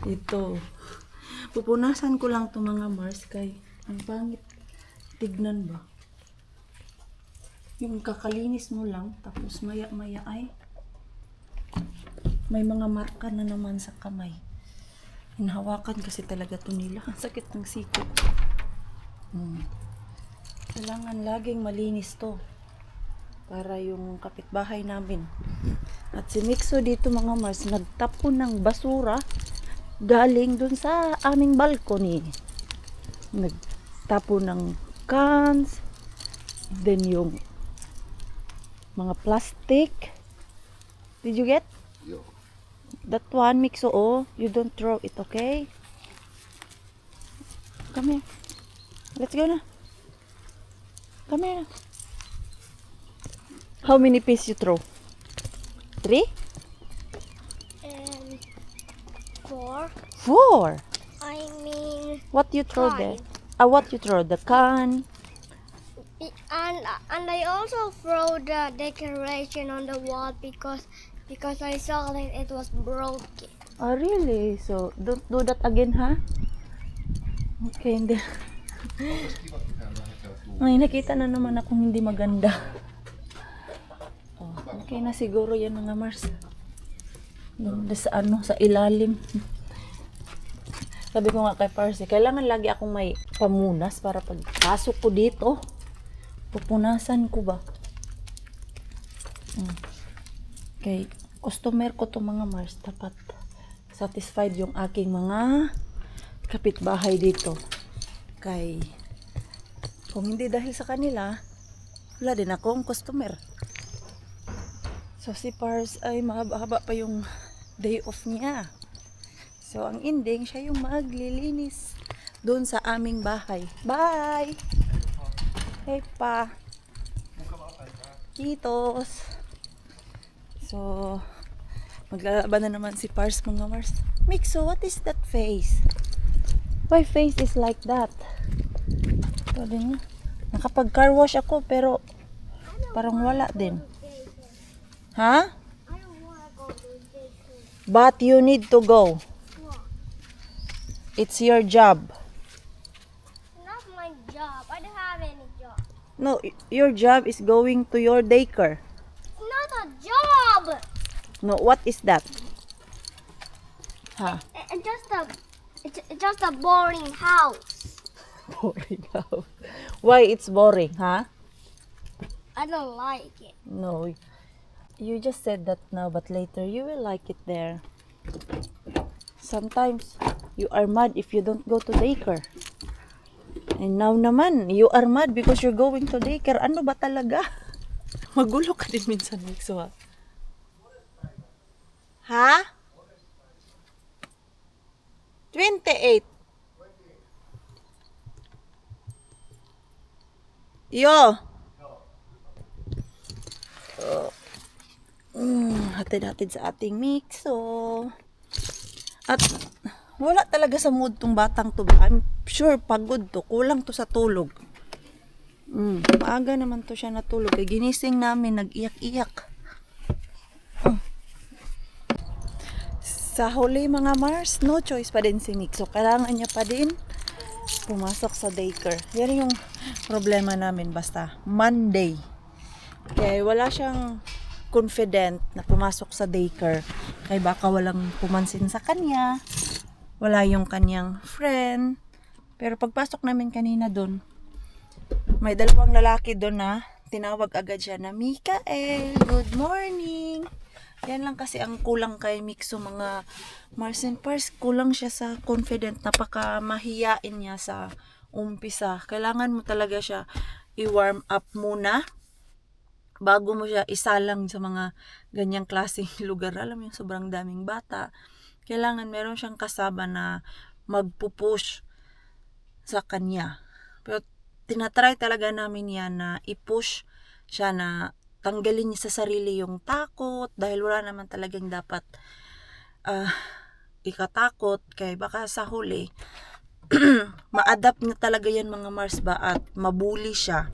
Ito. Pupunasan ko lang to mga Mars kay ang pangit. Tignan ba? Yung kakalinis mo lang tapos maya-maya ay may mga marka na naman sa kamay. Hinahawakan kasi talaga to nila. Ang sakit ng sikip. Kailangan laging malinis to para yung kapitbahay namin. At si Mixo dito mga Mars nagtapon ng basura galing dun sa aming balcony. Nagtapon ng cans, then yung mga plastic. Did you get? Yo. That one, Mixo, oh, you don't throw it, okay? Come here. Let's go na. Come here. How many pieces you throw? 3? And 4. 4. I mean, What you throw there? 5. What you throw? The can. And I also throw the decoration on the wall because I saw that it was broken. Oh, really? So, don't do that again, ha? Okay, hindi. Ay, nakita na naman akong hindi maganda. Oh, okay na siguro yan mga Mars. Doon sa ano, sa ilalim. Sabi ko nga kay Parsi, kailangan lagi akong may pamunas para pagpasok ko dito. Pupunasan ko ba? Okay, customer ko to mga Mars. Dapat satisfied yung aking mga kapitbahay dito. Kay kung hindi dahil sa kanila, wala din akong customer. So si Pars ay mahaba pa yung day off niya. So ang ending, siya yung maglilinis doon sa aming bahay. Bye! Hey pa! Kitos! So, maglalaban na naman si Pars mga Mars. Mixo, what is that face? Why face is like that? Ito din na. Nakapag-car wash ako pero parang wala din. Ha? I don't want to go to this. But you need to go. It's your job. Not my job. I don't have any job. No, your job is going to your daycare. Not a job. No, what is that? Ha? It's just a boring house. Boring house. Why it's boring, ha? I don't like it. No, you just said that now, but later you will like it there. Sometimes you are mad if you don't go to daycare. And now naman, you are mad because you're going to daycare. Ano ba talaga? Magulo ka din minsan, Mixo, ha? Ha? 28. Yo! Hatid-hatid sa ating Mixo. At wala talaga sa mood tong batang to. I'm sure pagod to. Kulang to sa tulog. Maaga naman to siya natulog. Kaya ginising namin, nag-iyak-iyak. Sa huli mga Mars, no choice pa din si Mixo. Kailangan niya pa din pumasok sa daycare. Yan yung problema namin basta Monday. Kaya wala siyang confident na pumasok sa daycare. Kaya baka walang pumansin sa kanya. Wala yung kanyang friend. Pero pagpasok namin kanina doon, may dalawang lalaki doon na tinawag agad siya na Mikael, good morning. Yan lang kasi ang kulang kay Mixo mga Mars and Pars. Kulang siya sa confident. Napaka mahiyain niya sa umpisa. Kailangan mo talaga siya i-warm up muna bago mo siya isalang sa mga ganyang klaseng lugar. Alam mo yung sobrang daming bata. Kailangan meron siyang kasama na magpupush sa kanya. Pero tinatry talaga namin yan na i-push siya na tanggalin niya sa sarili yung takot dahil wala naman talagang dapat ikatakot kay baka sa huli ma-adapt na talaga yan mga Mars ba at mabuli siya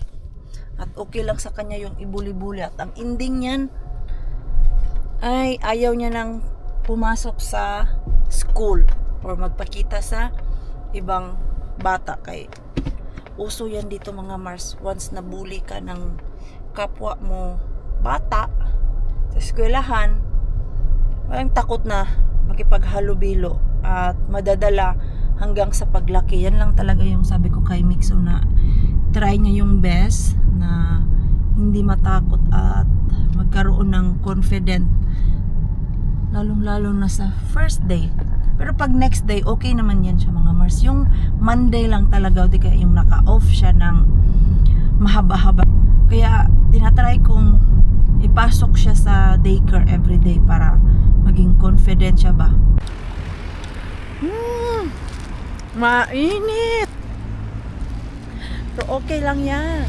at okay lang sa kanya yung ibuli-buli at ang ending niyan ay ayaw niya nang pumasok sa school or magpakita sa ibang bata. Kay uso yan dito mga Mars. Once nabully ka ng kapwa mo bata sa eskwelahan, walang takot na makipaghalubilo at madadala hanggang sa paglaki. Yan lang talaga yung sabi ko kay Mixo, na try niya yung best na hindi matakot at magkaroon ng confident, lalong-lalo na sa first day. Pero pag next day, okay naman yan siya mga Mars. Yung Monday lang talaga, di kaya yung naka-off siya ng mahaba-haba. Kaya tinatry kong ipasok siya sa daycare everyday para maging confident siya ba. Mainit! Pero okay lang yan.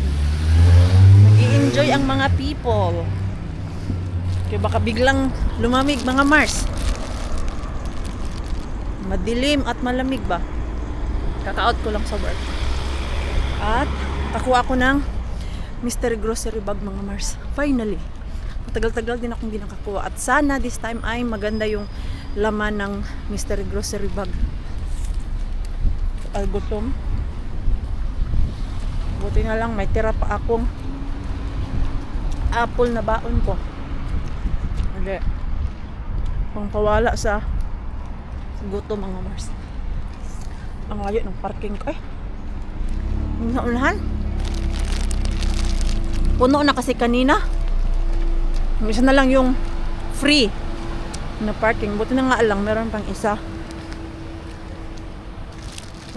Nag-i-enjoy ang mga people. Kaya baka biglang lumamig mga Mars. Madilim at malamig ba? Kaka-out ko lang sa work. At kakuha ko ng mystery grocery bag mga Mars. Finally. Matagal-tagal din akong ginakakuha. At sana this time ay maganda yung laman ng mystery grocery bag. Gutom. Buti na lang may tira pa akong apple na baon ko. Hindi. Kung pawala sa gutom mga Mars. Ang layo ng parking ko Yung naunahan. Puno na kasi kanina. Isa na lang yung free na parking. Buti na nga lang meron pang isa.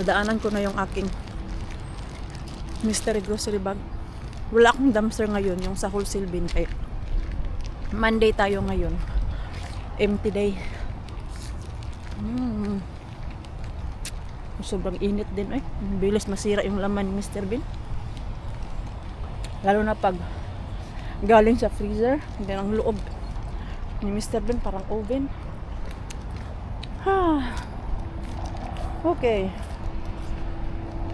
Nadaanan ko na yung aking mystery grocery bag. Wala akong dumpster ngayon, yung sa wholesale bin. Kaya Monday tayo ngayon. Empty day. Sobrang init din bilis masira yung laman ni Mr. Bean. Lalo na pag galing sa freezer. Hindi ang loob ni Mr. Bean parang oven. Okay.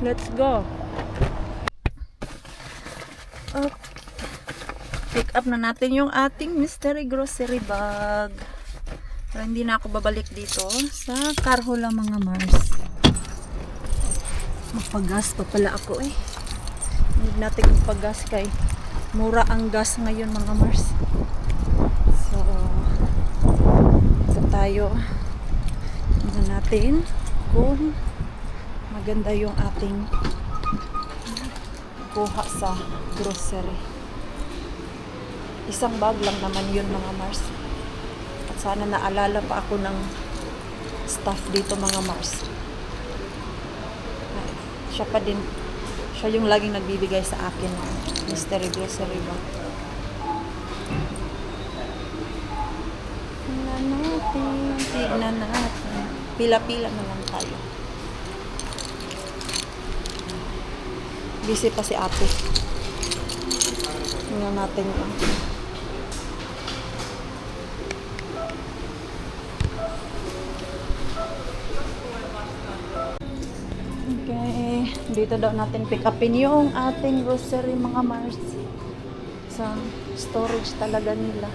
Let's go. Pick up na natin yung ating mystery grocery bag. Pero hindi na ako babalik dito sa Carho lang mga Mars. Magpagas pa pala ako Need natin magpagas kay mura ang gas ngayon mga Mars. So tayo tingnan natin kung maganda yung ating kuha sa grocery. Isang bag lang naman yun mga Mars. At sana naalala pa ako ng staff dito mga Mars. Siya pa din. Siya yung laging nagbibigay sa akin ng mystery grocery bag. Tignan natin. Pila-pila na lang tayo. Busy pa si ate. Tingnan natin yun. Okay. Dito daw natin pick upin yung ating grocery mga Mars. Sa storage talaga nila.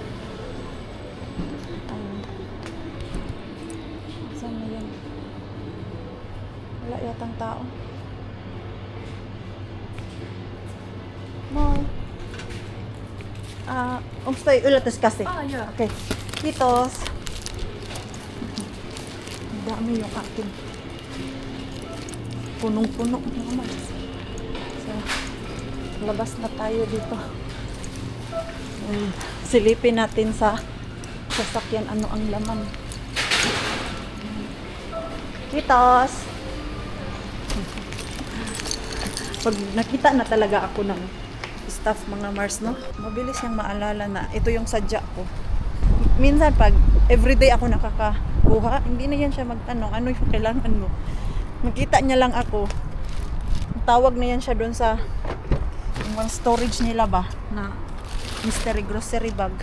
Saan na yan? Wala yatang tao. Mo. Umstay ulatas kasi. Yeah. Okay. Kitos. Dami yung akin. Punong-puno naman. So, labas na tayo dito. And silipin natin sa sasakyan ano ang laman. Kitos. Pag nakita na talaga ako ng staff mga Mars, no? Mabilis niyang maalala na ito yung sadya ko. Minsan pag everyday ako nakakakuha, hindi na yan siya magtanong ano yung kailangan mo. Makita niya lang ako. Tawag na yan siya doon sa yung storage nila ba na mystery grocery bag.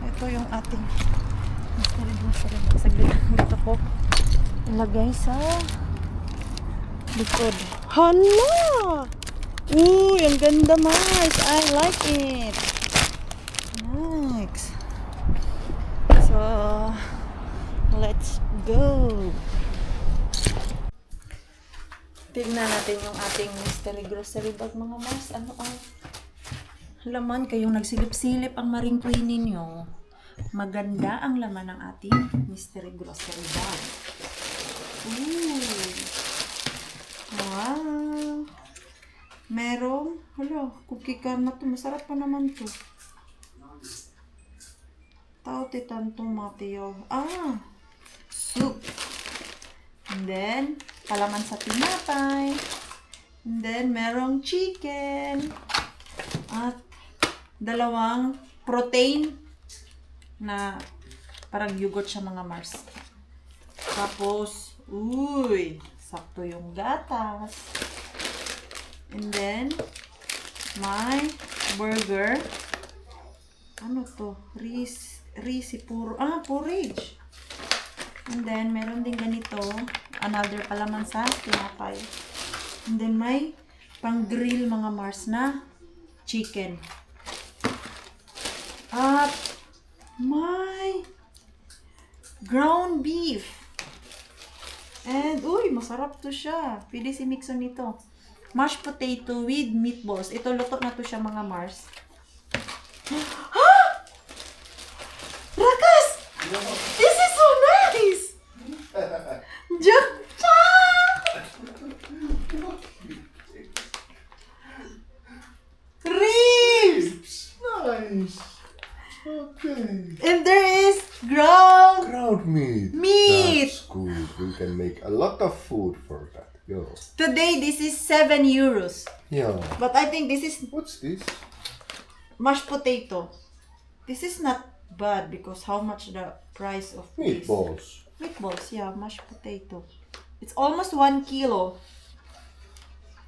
Ito yung ating mystery grocery bag. Saglit dito ko ilagay sa likod. Hala! Uy, ang ganda Mars. I like it. Nice. So, let's go. Tingnan natin yung ating mystery grocery bag, mga Mars. Ano ang laman? Kayong nagsilip-silip ang Maring Queen ninyo. Maganda ang laman ng ating mystery grocery bag. Ooh. Wow. Merong, cookie can na to. Masarap pa naman to. Tauti tanto Mateo. Soup. And then, palaman sa tinapay. And then, merong chicken. At dalawang protein na parang yogurt siya, mga Mars. Tapos, sakto yung gatas. And then, may burger. Ano to? Porridge. And then, meron din ganito. Another palaman sa tinapay. And then, may pang-grill, mga Mars, na chicken. At may ground beef. And, masarap to siya. Pili si Mixon nito. Mashed potato with meatballs. Ito, luto na to siya, mga Mars. Rakas! This is so nice! Ribs! Nice. Okay. And there is ground Ground meat. Meat. That's good. We can make a lot of food for that. Yeah. Today, this is 7 euros. Yeah. But I think this is What's this? mashed potato. This is not bad because how much the price of this? Meatballs. Meatballs, yeah, mashed potato. It's almost 1 kilo.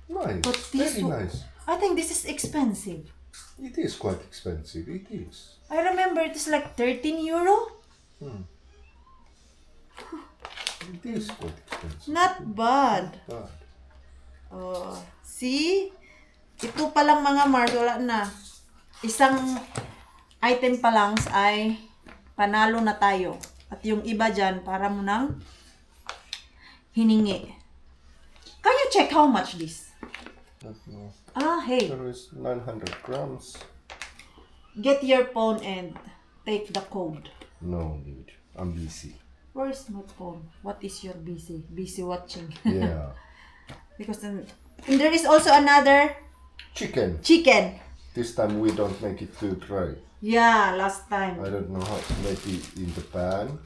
Nice. But this Very one- nice. I think this is expensive. It is quite expensive. It is. I remember it is like 13 euro. It is quite expensive. Not bad. But See? Ito pa lang, mga Mars, wala na. Isang item pa lang ay panalo na tayo. At yung iba dyan, para mo nang hiningi. Can you check how much this? no. Hey. There is 900 grams. Get your phone and take the code. No need. I'm busy. Where's my phone? What is your busy? Busy watching. Yeah. Because and there is also another Chicken. chicken. This time we don't make it too dry. Yeah, last time. I don't know how to make it in the pan.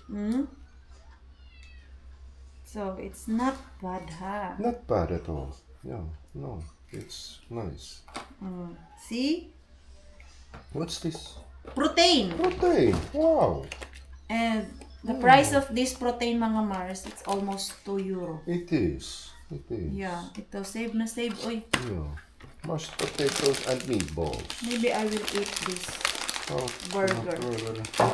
So, it's not bad, ha? Not bad at all. Yeah. No. It's nice. See? What's this? Protein. Protein. Wow. And the price of this protein, mga Mars, it's almost 2 euro. It is. It is. Yeah, ito, save na save. Oy, Yeah. Mashed potatoes and meatballs. maybe I will eat this. Oh, Burger.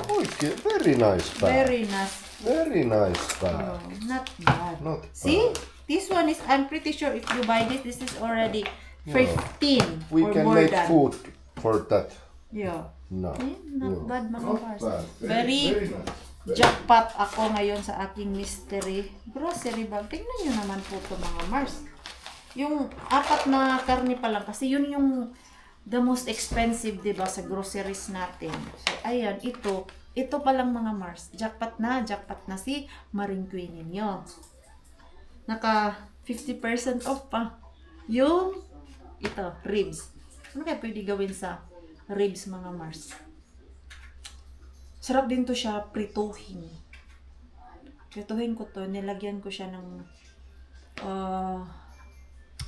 Okay, very nice bag. Very nice. Very nice bag. Oh, not bad. Not See? bad. This one is, I'm pretty sure if you buy this, this is already 15 We or can more make than. food for that. Yeah. No. Not Yeah. bad, mga Not Mars. bad. Very nice. jackpot ako ngayon sa aking mystery grocery bag. Tingnan nyo naman po ito, mga Mars. Yung 4 na karne pa lang. Kasi yun yung the most expensive, diba, sa groceries natin. So, ayan, ito pa lang, mga Mars. Jackpot na si Maring Queen ninyo. Naka 50% off pa. Yung, ribs. Ano kaya pwede gawin sa ribs, mga Mars? Sarap din to siya prituhin. Prituhin ko to. Nilagyan ko siya ng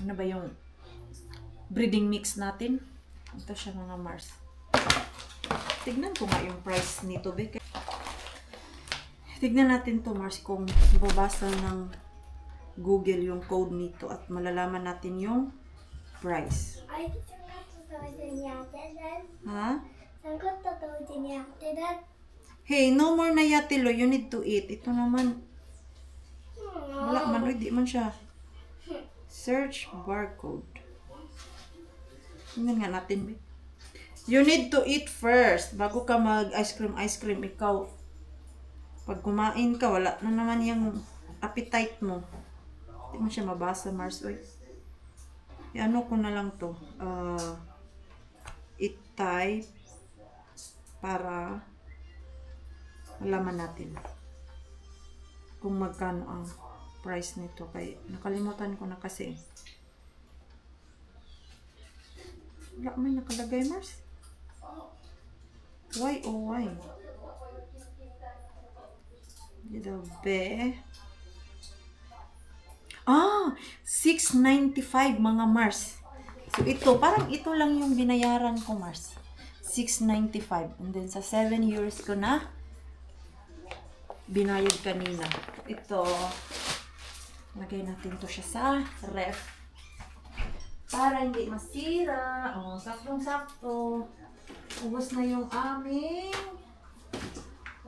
ano ba yung breeding mix natin. Ito siya, mga Mars. Tignan ko nga yung price nito, Bek. Tignan natin to, Mars, kung babasa ng Google yung code nito at malalaman natin yung price. Ay, saan ka tutusin yate dan? Ha? Saan ka tutusin yate dan? Hey, no more na yatilo. You need to eat. Ito naman. Wala man. Uy, di man siya. Search barcode. Tingnan nga natin, Bek. You need to eat first. Bago ka mag-ice cream, ikaw. Pag kumain ka, wala na naman yung appetite mo. Hindi mo siya mabasa, Mars. Uy. Ano ko na lang to. I-type para malaman natin kung magkano ang price nito. Kaya nakalimutan ko na kasi. Wala may nakalagay, Mars. Why oh why? Dito be. 695 mga Mars. So ito, parang ito lang yung binayaran ko, Mars. 695. And then sa 7 years ko na binayad kanina. Ito, lagay natin to siya sa ref. Para hindi masira. Saktong-sakto. Ubos na yung aming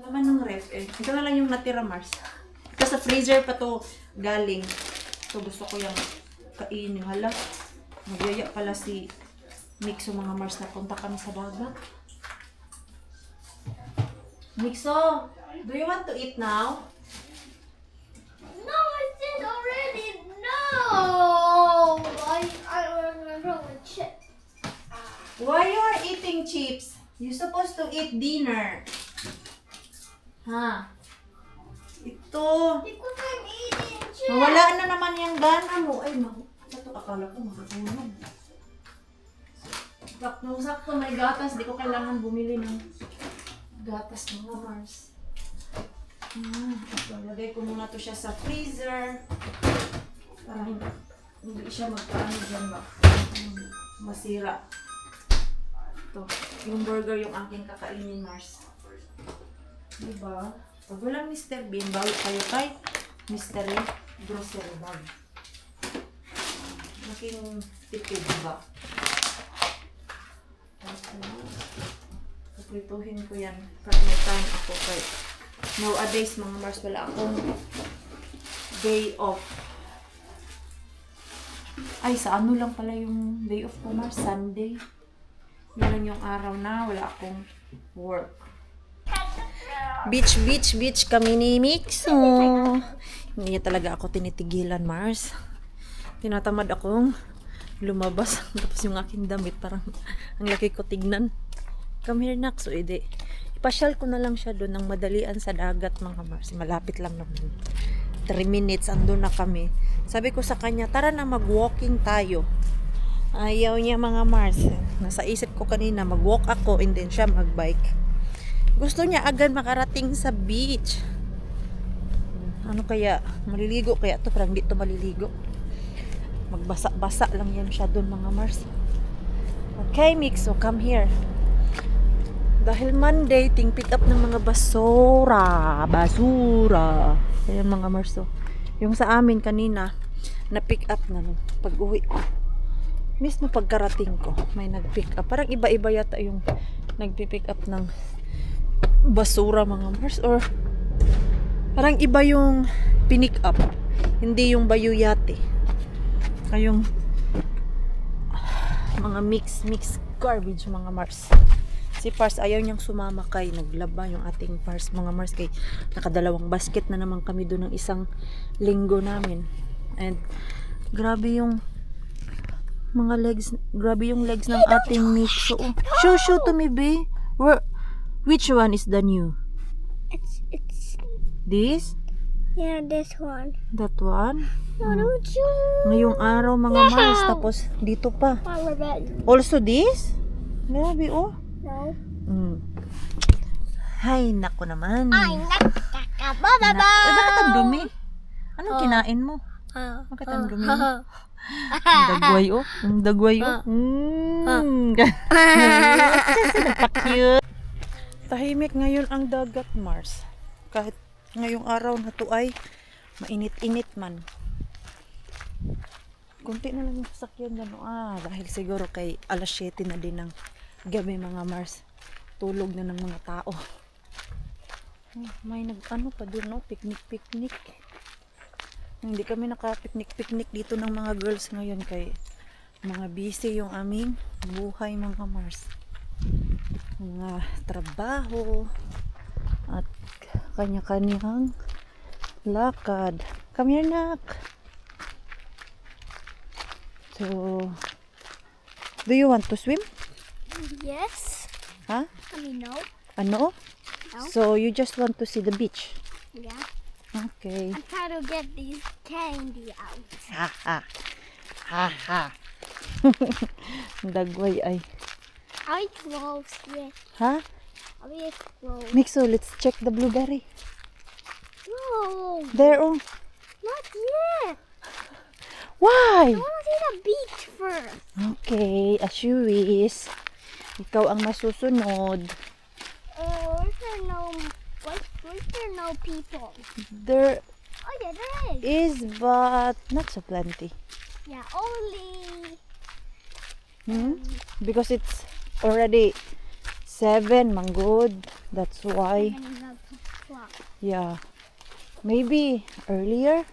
laman ng ref. Ito na lang yung natira, Mars. Ito sa freezer pa to galing. So gusto ko yung kainin. Hala, magyaya pala si Mixo mga Mars na punta kami sa dagat. Mixo, do you want to eat now? No, I did already. No, I want chip. Why you are eating chips? You're supposed to eat dinner. Ha? Ito. Because I'm eating chips. Mawala na naman yung gana mo. Ay, ito akala ko makatulog. Sakto may gatas. Di ko kailangan bumili ng gatas mga Mars. Ito, lagay ko muna to siya sa freezer. Para hindi siya magkaano dyan ba. Masira. Ito, yung burger yung aking kakainin, Mars. Diba? Pag walang Mr. Bean, bawit kayo kay Mystery Grocery Bag. Laking tipid, diba? Kaprituhin ko yan. Para may time ako kay nowadays, mga Mars, wala akong day off. Ay, sa ano lang pala yung day off ko, Mars? Sunday. Yun lang yung araw na wala akong work. Beach kami ni Mixo. Hindi talaga ako tinitigilan, Mars. Tinatamad akong lumabas. Tapos yung aking damit, parang ang laki ko tignan. Come here, Nak. So, ipasyal ko na lang siya doon ng madalian sa dagat, mga Mars. Malapit lang naman. 3 minutes, andun na kami. Sabi ko sa kanya, tara na mag-walking tayo. Ayaw niya, mga Mars. Nasa isip ko kanina, mag-walk ako and then siya mag-bike. Gusto niya agad makarating sa beach. Ano kaya? Maliligo kaya to? Parang di to maliligo. Magbasa-basa lang yan siya doon, mga Mars. Okay, Mixo, come here. Dahil Monday, pick up ng mga basura. Ayan, mga Mars. Yung sa amin kanina, na-pick up na no, pag-uwi ko. Mismo pagkarating ko, may nag-pick up. Parang iba-iba yata yung nag-pick up ng basura, mga Mars. Or parang iba yung pinick up. Hindi yung bayuyate. Kayong mga mix garbage, mga Mars. Si Pars ayaw niyang sumama kay naglaba yung ating Pars, mga Mars, kay nakadalawang basket na naman kami doon ng isang linggo namin. And grabe yung mga legs, grabe yung legs ng ating Mixo. Show to me, babe. Which one is the new? It's This? yeah, this one. That one? No, don't you? Ngayong araw, mga Mars, tapos dito pa. Our bed. Also this? Grabe, oh. No. Hay, nako naman. Ay, nakakababa. Uy, bakit ang dumi? Anong kinain mo? Bakit ang dumi mo? Ang dagway, oh. Ang dagway, oh. Napaka-cute. Tahimik ngayon ang dagat, Mars. Kahit ngayong araw na to ay mainit-init man. Kunti na lang yung sasakyan dyan. Dahil siguro kay alas 7 na din ng gabi, mga Mars. Tulog na ng mga tao. May nag-ano pa doon, no? Picnic. Hindi kami naka-picnic dito ng mga girls ngayon kay mga busy yung aming buhay, mga Mars. Mga trabaho at kanya-kanyang lakad. Come here, Nak. So, do you want to swim? Yes. Huh? I mean, no. Ano? No. So, you just want to see the beach? Yeah. Okay. I'm trying to get these candy out. Ha ha. Ha ha. Dagway ay. Are we close yet? Ha? Are we close? Mixo, let's check the blueberry. No. There, oh. Not yet. Why? I want to see the beach first. Okay, as you wish. Ikaw ang masusunod. Where's there no? Where's there no people? There Oh yeah, there is. is, but not so plenty. Yeah, only. Because it's already 7, manggod. That's why. 7 o'clock. Yeah. Maybe earlier.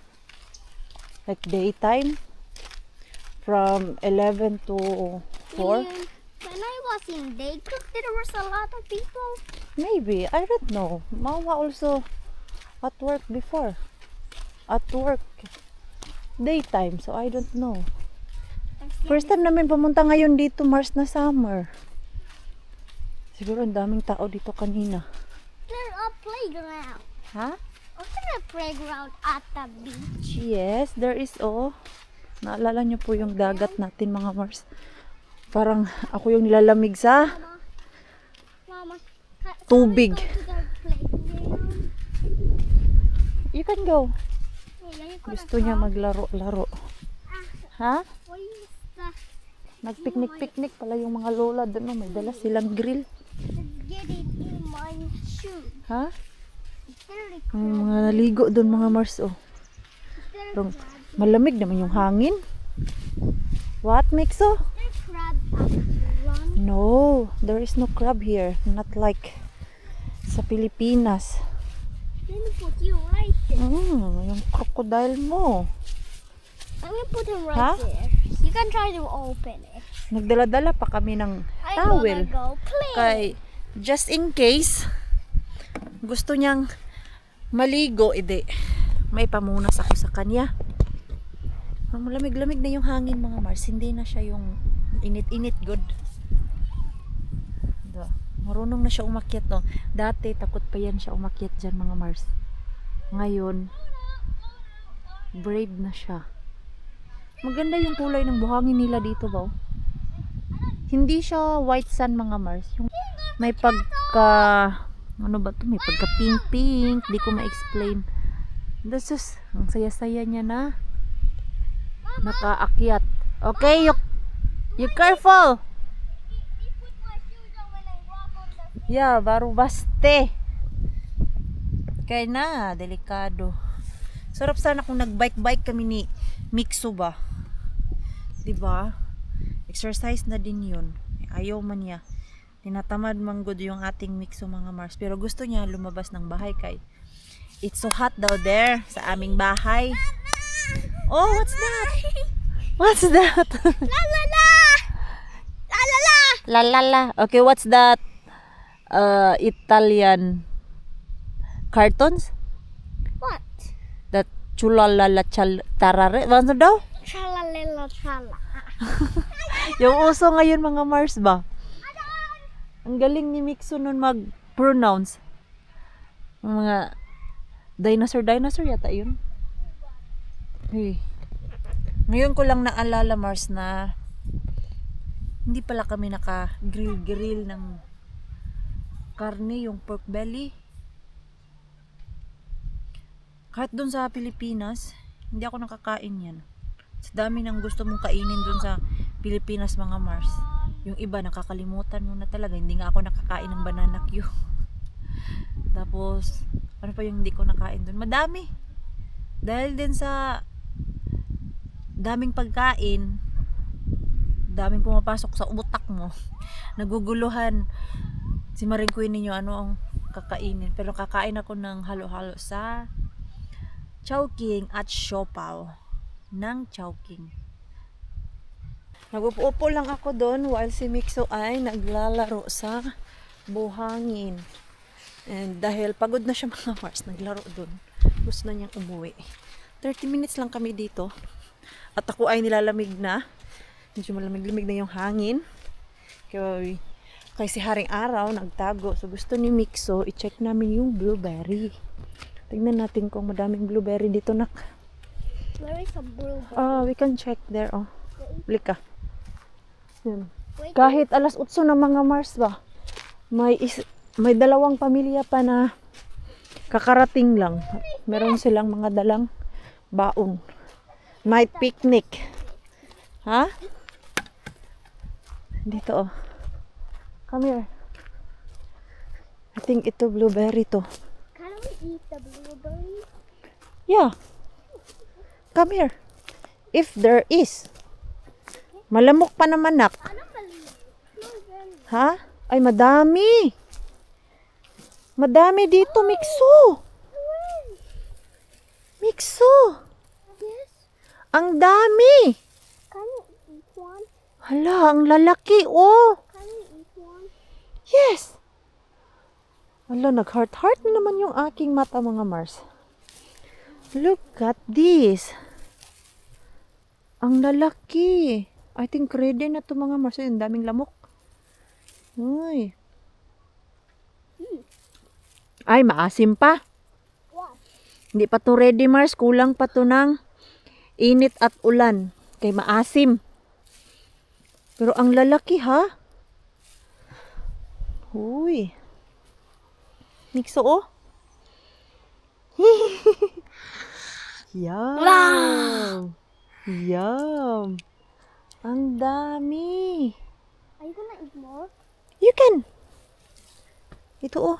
Like daytime. From 11 to 4. When I was in daycare, there was a lot of people. Maybe. I don't know. Mama also at work before. At work. Daytime. So I don't know. First time namin pumunta ngayon dito, Mars na summer. Siguro ang daming tao dito kanina. There's a playground. Ha? Was there a playground at the beach? Yes, there is, oh. Naalala niyo po yung dagat natin, mga Mars. Parang ako yung nilalamig sa Mama, tubig. can we go to the playground? You can go. Yeah, you could Gusto niya maglaro-laro. Ha? What is the Nagpiknik-piknik pala yung mga lola doon. Oh, may dala silang grill. get it in my shoe? Ha? Is there a Ang mga naligo doon, mga Mars, oh. Pero malamig naman yung hangin. What, Mixo? crab at the run? No, there is no crab here. Not like sa Pilipinas. Let me put you right there. Yung crocodile mo. I'm gonna put him right Huh? there. You can try to open it. Nagdala-dala pa kami ng I'm towel. gonna go play. Kay, just in case, gusto niyang maligo, ide, may pamunas ako sa kanya. Malamig-lamig na yung hangin, mga Mars. Hindi na siya yung init-init good. Marunong na siya umakyat, no? Dati, takot pa yan siya umakyat dyan, mga Mars. Ngayon, brave na siya. Maganda yung kulay ng buhangin nila dito, ba? Hindi siya white sand, mga Mars. Yung may pagka, ano ba to? May pagka pink-pink. Di ko ma-explain. That's just, ang saya-saya niya na. Nakaakyat. Okay, you careful. He put my shoes on when I walk on the Yeah, baru baste. Kaya na, delikado. Sarap sana kung nag-bike-bike kami ni Mixo ba? Diba? Exercise na din yun. Ayaw man niya. Tinatamad man good yung ating Mixo, mga Mars. Pero gusto niya lumabas ng bahay kay it's so hot daw there sa aming bahay. Oh, what's that? What's that? La la la! La la la! La la la. Okay, what's that? Italian cartons? What? That chulalala tarare. Ano daw? Tralalala trala. Yung uso ngayon, mga Mars ba? Ang galing ni Mixo nun mag-pronounce. Mga dinosaur yata yun. Hey. Ngayon ko lang naalala, Mars, na hindi pala kami naka-grill ng karne, yung pork belly. Kahit dun sa Pilipinas, hindi ako nakakain yan. Sa dami ng gusto mong kainin dun sa Pilipinas, mga Mars. Yung iba, nakakalimutan mo na talaga. Hindi nga ako nakakain ng banana Q. Tapos, ano pa yung hindi ko nakain dun? Madami. Dahil din sa daming pagkain, daming pumapasok sa utak mo, naguguluhan si Maring Queen ninyo ano ang kakainin. Pero kakain ako ng halo-halo sa Chowking at Siopaw ng Chowking. Nagupo lang ako doon while si Mixo ay naglalaro sa buhangin. And dahil pagod na siya, mga Mars, naglaro doon. Gusto na niyang umuwi. 30 minutes lang kami dito. At ako ay nilalamig na. Medyo malamig-lamig na yung hangin. Kaya si Haring Araw nagtago. So gusto ni Mixo, i-check namin yung blueberry. Tingnan natin kung madaming blueberry dito, nak. Where is a blueberry? We can check there, oh. Balik ka. Yan. Wait, Kahit alas 8 ng mga Mars ba, may dalawang pamilya pa na kakarating lang. Meron silang mga dalang baon. Night picnic. Ha? Dito, oh. Come here. I think ito blueberry to. can we eat the blueberry? Yeah. Come here. If there is. Malamok pa naman, nak. I don't believe blueberry. Ha? Ay, madami. Madami dito, Mixo. Mixo. Yes. Ang dami. Can you eat one? Hala, ang lalaki, oh. Can you eat one? Yes. Hala, nag-heart-heart na naman yung aking mata, mga Mars. Look at this. Ang lalaki. I think ready na to, mga Mars. Ang daming lamok. Uy. Ay, maasim pa. What? Hindi pa to ready, Mars. Kulang pa to ng init at ulan. Kay maasim. Pero ang lalaki, ha? Uy. Mixo, oh. Yum. Yum. Ang dami. Are you gonna eat more? You can. Ito, oh.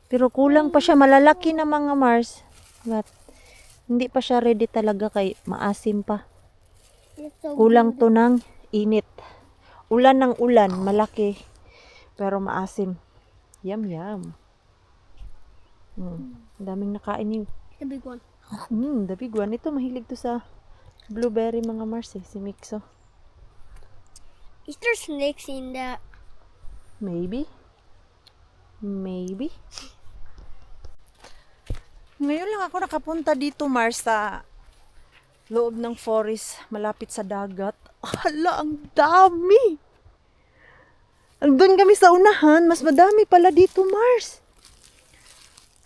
Pero kulang pa siya. Malalaki na, mga Mars. But, hindi pa siya ready talaga kay maasim pa. It's so Kulang to ng init. Ulan ng ulan. Malaki. Pero maasim. Yum, yum. Daming nakain yung the big one. the big one. Ito, mahilig to sa blueberry, mga Mars, eh. Si Mixo. Is there snakes in the? Maybe. Maybe. Ngayon lang ako nakapunta dito, Mars, sa loob ng forest, malapit sa dagat. Hala, ang dami! Andun kami sa unahan, mas madami pala dito, Mars.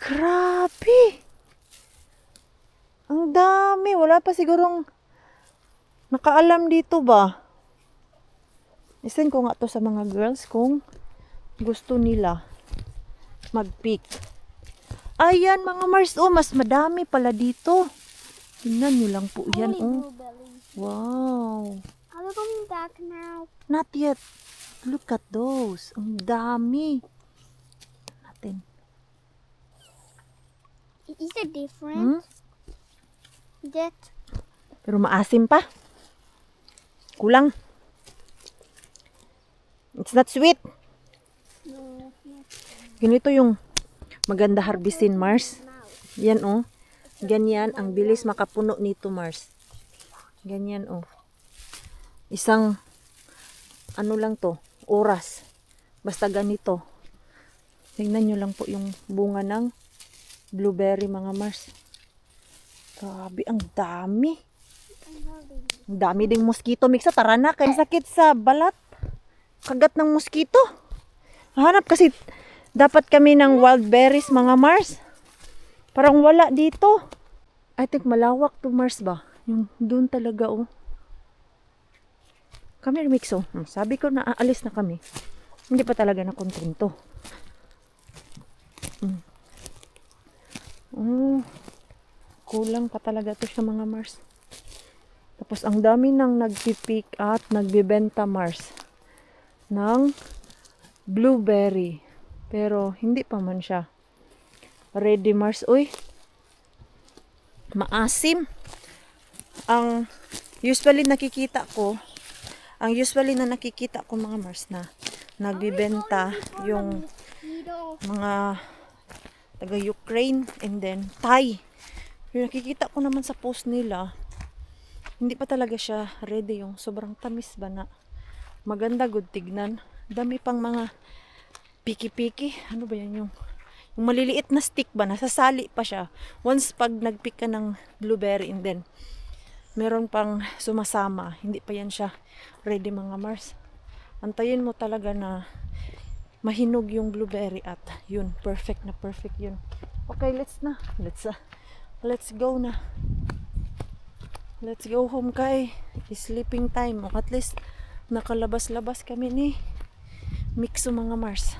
Grabe! Ang dami. Wala pa sigurong nakaalam dito ba? Isend ko nga to sa mga girls kung gusto nila mag-pick. Ayan, mga Mars. Oh, mas madami pala dito. Tingnan nyo lang po yan. Only Oh. blueberries. Wow. Are we coming back now? Not yet. Look at those. Ang dami. Natin. Is it different? That Pero maasim pa. Kulang. It's not sweet. no, not Ganito yung maganda harbisin, Mars. Yan, oh. Ganyan. Ang bilis makapuno nito, Mars. Ganyan, oh. Isang, ano lang to, oras. Basta ganito. Tingnan nyo lang po yung bunga ng blueberry, mga Mars. Grabe, ang dami. Ang dami ding mosquito. Mixa, tara na. Kaya sakit sa balat. Kagat ng mosquito. Hanap kasi dapat kami ng wild berries, mga Mars. Parang wala dito. I think malawak to, Mars ba? Yung doon talaga, oh. Come here, Mixo. Sabi ko na aalis na kami. Hindi pa talaga nakontento. Kulang pa talaga to sa mga Mars. Tapos ang dami nang nagpipick at nagbibenta, Mars, ng blueberry. Pero hindi pa man siya ready, Mars. Uy, maasim. Ang usually nakikita ko, mga Mars, na nagbibenta yung mosquito. mga taga Ukraine and then Thai. Yung nakikita ko naman sa post nila, hindi pa talaga siya ready, yung sobrang tamis ba na maganda, good tignan. Dami pang mga piki-piki. Ano ba yan, yung maliliit na stick ba, nasasali pa siya once pag nagpick ka ng blueberry and then meron pang sumasama. Hindi pa yan siya ready mga Mars. Antayin mo talaga na mahinog yung blueberry at yun, perfect na perfect yun. Okay, let's go na. Let's go home kay sleeping time. O at least nakalabas-labas kami ni Mixo mga Mars.